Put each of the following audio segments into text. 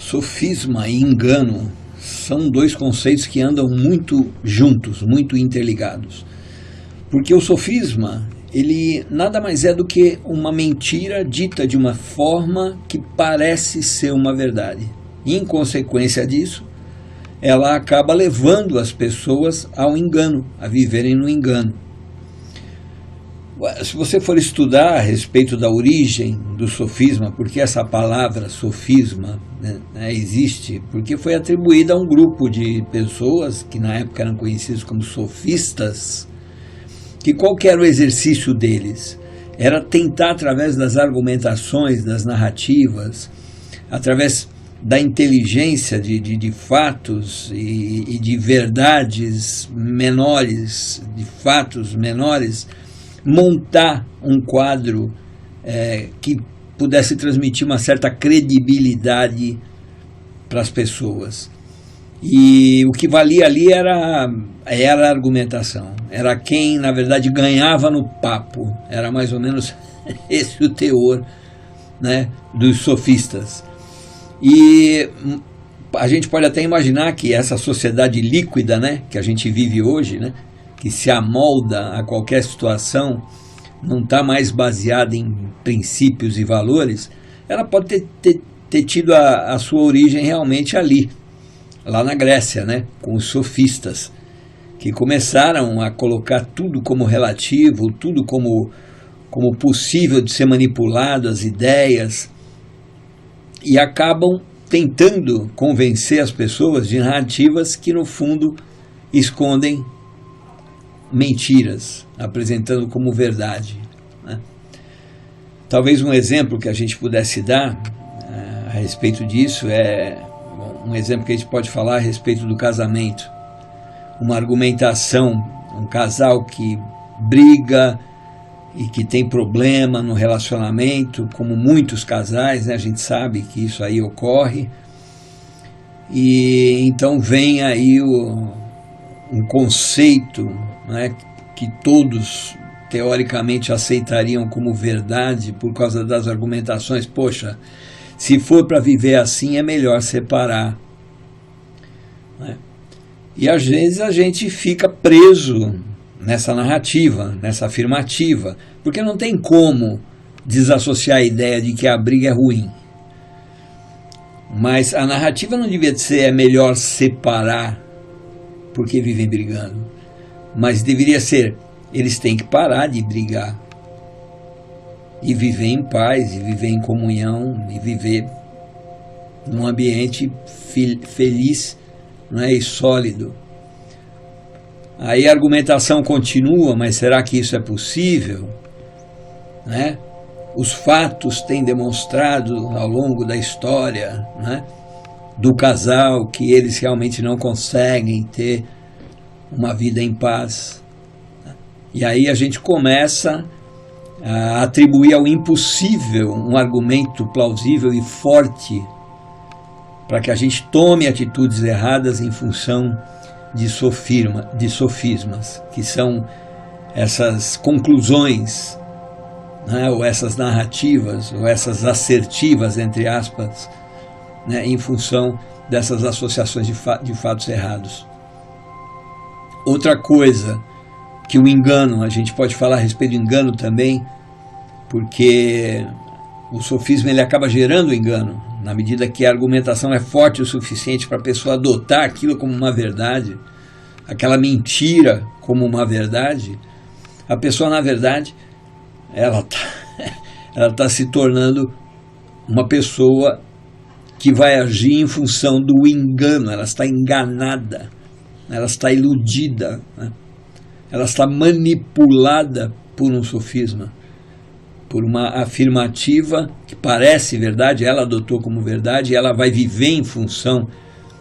Sofisma e engano são dois conceitos que andam muito juntos, muito interligados. Porque o sofisma, ele nada mais é do que uma mentira dita de uma forma que parece ser uma verdade. E, em consequência disso, ela acaba levando as pessoas ao engano, a viverem no engano. Se você for estudar a respeito da origem do sofisma, porque essa palavra sofisma existe, porque foi atribuída a um grupo de pessoas que na época eram conhecidos como sofistas, que qual que era o exercício deles? Era tentar, através das argumentações, das narrativas, através da inteligência de fatos e de verdades menores, de fatos menores, montar um quadro que pudesse transmitir uma certa credibilidade para as pessoas. E o que valia ali era a argumentação, era quem, na verdade, ganhava no papo, era mais ou menos esse o teor, né, dos sofistas. E a gente pode até imaginar que essa sociedade líquida, né, que a gente vive hoje, né, que se amolda a qualquer situação, não está mais baseada em princípios e valores, ela pode ter tido a sua origem realmente ali, lá na Grécia, né, com os sofistas, que começaram a colocar tudo como relativo, tudo como possível de ser manipulado, as ideias, e acabam tentando convencer as pessoas de narrativas que, no fundo, escondem mentiras, apresentando como verdade, né? Talvez um exemplo que a gente pudesse dar a respeito disso um exemplo que a gente pode falar a respeito do casamento. Uma argumentação, um casal que briga e que tem problema no relacionamento, como muitos casais, né? A gente sabe que isso aí ocorre, e então vem aí um conceito, né, que todos teoricamente aceitariam como verdade por causa das argumentações. Poxa, se for para viver assim é melhor separar, né? E às vezes a gente fica preso nessa narrativa, nessa afirmativa, porque não tem como desassociar a ideia de que a briga é ruim. Mas a narrativa não devia ser é melhor separar porque vivem brigando, mas deveria ser, eles têm que parar de brigar e viver em paz, e viver em comunhão, e viver num ambiente feliz, né, e sólido. Aí a argumentação continua, mas será que isso é possível? Né? Os fatos têm demonstrado ao longo da história, né, do casal, que eles realmente não conseguem ter uma vida em paz. E aí a gente começa a atribuir ao impossível um argumento plausível e forte para que a gente tome atitudes erradas em função de sofismas, que são essas conclusões, né, ou essas narrativas, ou essas assertivas, entre aspas, né, em função dessas associações de fatos errados. Outra coisa que o engano, a gente pode falar a respeito do engano também, porque o sofisma ele acaba gerando engano, na medida que a argumentação é forte o suficiente para a pessoa adotar aquilo como uma verdade, aquela mentira como uma verdade. A pessoa, na verdade, ela tá se tornando uma pessoa que vai agir em função do engano, ela está enganada, ela está iludida, né? Ela está manipulada por um sofisma, por uma afirmativa que parece verdade, ela adotou como verdade, e ela vai viver em função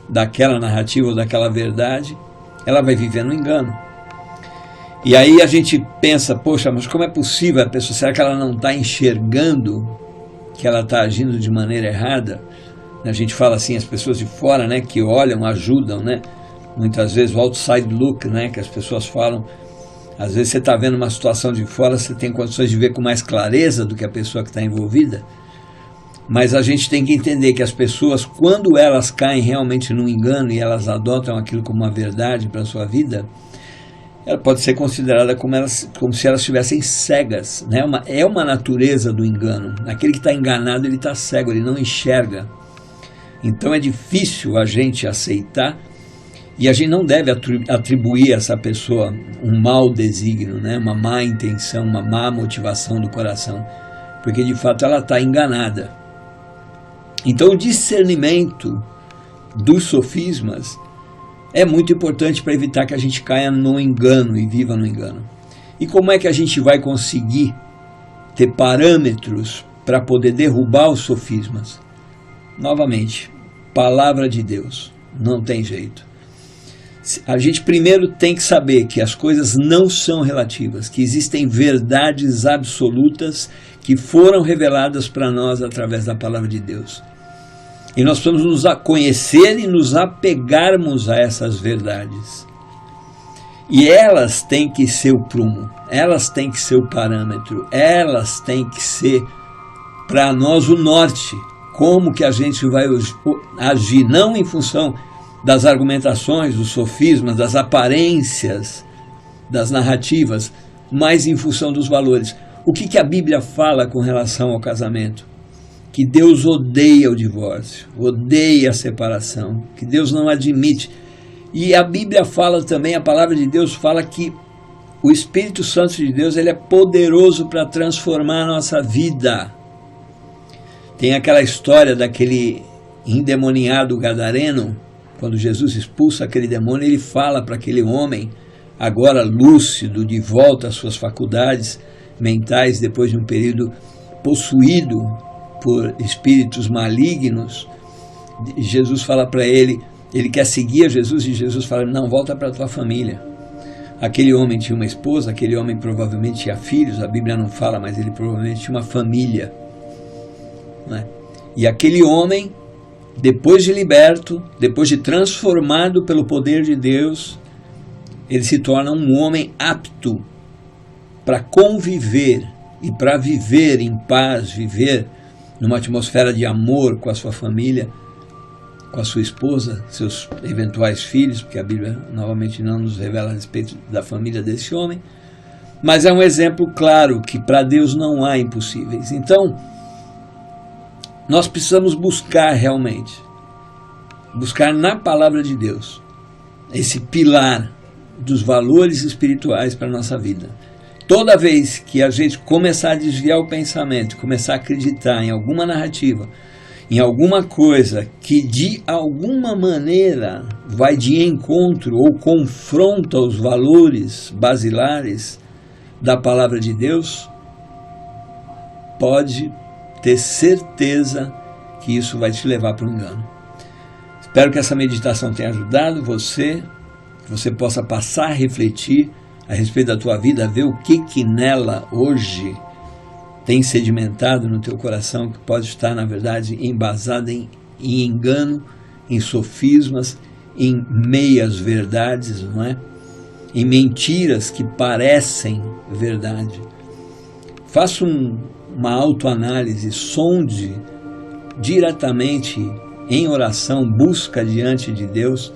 daquela narrativa ou daquela verdade, ela vai viver no engano. E aí a gente pensa, poxa, mas como é possível a pessoa, será que ela não está enxergando que ela está agindo de maneira errada? A gente fala assim, as pessoas de fora, né, que olham, ajudam, né? Muitas vezes o outside look, né, que as pessoas falam. Às vezes você está vendo uma situação de fora, você tem condições de ver com mais clareza do que a pessoa que está envolvida. Mas a gente tem que entender que as pessoas, quando elas caem realmente no engano e elas adotam aquilo como uma verdade para a sua vida, ela pode ser considerada como se elas estivessem cegas, né? É uma natureza do engano. Aquele que está enganado, ele está cego, ele não enxerga. Então é difícil a gente aceitar, e a gente não deve atribuir a essa pessoa um mau desígnio, né? Uma má intenção, uma má motivação do coração, porque de fato ela está enganada. Então o discernimento dos sofismas é muito importante para evitar que a gente caia no engano e viva no engano. E como é que a gente vai conseguir ter parâmetros para poder derrubar os sofismas? Novamente, palavra de Deus, não tem jeito. A gente primeiro tem que saber que as coisas não são relativas, que existem verdades absolutas que foram reveladas para nós através da palavra de Deus. E nós precisamos nos conhecer e nos apegarmos a essas verdades. E elas têm que ser o prumo, elas têm que ser o parâmetro, elas têm que ser para nós o norte. Como que a gente vai agir, não em função das argumentações, dos sofismas, das aparências, das narrativas, mas em função dos valores. O que a Bíblia fala com relação ao casamento? Que Deus odeia o divórcio, odeia a separação, que Deus não admite. E a Bíblia fala também, a palavra de Deus fala que o Espírito Santo de Deus, ele é poderoso para transformar a nossa vida. Tem aquela história daquele endemoniado gadareno, quando Jesus expulsa aquele demônio, ele fala para aquele homem, agora lúcido, de volta às suas faculdades mentais, depois de um período possuído por espíritos malignos. Jesus fala para ele, ele quer seguir a Jesus, e Jesus fala, não, volta para a tua família. Aquele homem tinha uma esposa, aquele homem provavelmente tinha filhos, a Bíblia não fala, mas ele provavelmente tinha uma família, né? E aquele homem, depois de liberto, depois de transformado pelo poder de Deus, ele se torna um homem apto para conviver e para viver em paz, viver numa atmosfera de amor com a sua família, com a sua esposa, seus eventuais filhos, porque a Bíblia novamente não nos revela a respeito da família desse homem, mas é um exemplo claro que para Deus não há impossíveis. Então, nós precisamos buscar realmente, buscar na palavra de Deus, esse pilar dos valores espirituais para a nossa vida. Toda vez que a gente começar a desviar o pensamento, começar a acreditar em alguma narrativa, em alguma coisa que de alguma maneira vai de encontro ou confronta os valores basilares da palavra de Deus, pode ter certeza que isso vai te levar para o engano. Espero que essa meditação tenha ajudado você, que você possa passar a refletir a respeito da tua vida, ver o que nela hoje tem sedimentado no teu coração, que pode estar, na verdade, embasado em engano, em sofismas, em meias verdades, não é? Em mentiras que parecem verdade. Faça uma autoanálise, sonde diretamente em oração, busca diante de Deus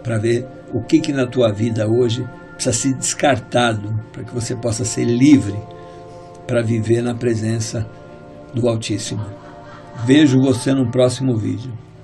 para ver o que na tua vida hoje precisa ser descartado, para que você possa ser livre para viver na presença do Altíssimo. Vejo você no próximo vídeo.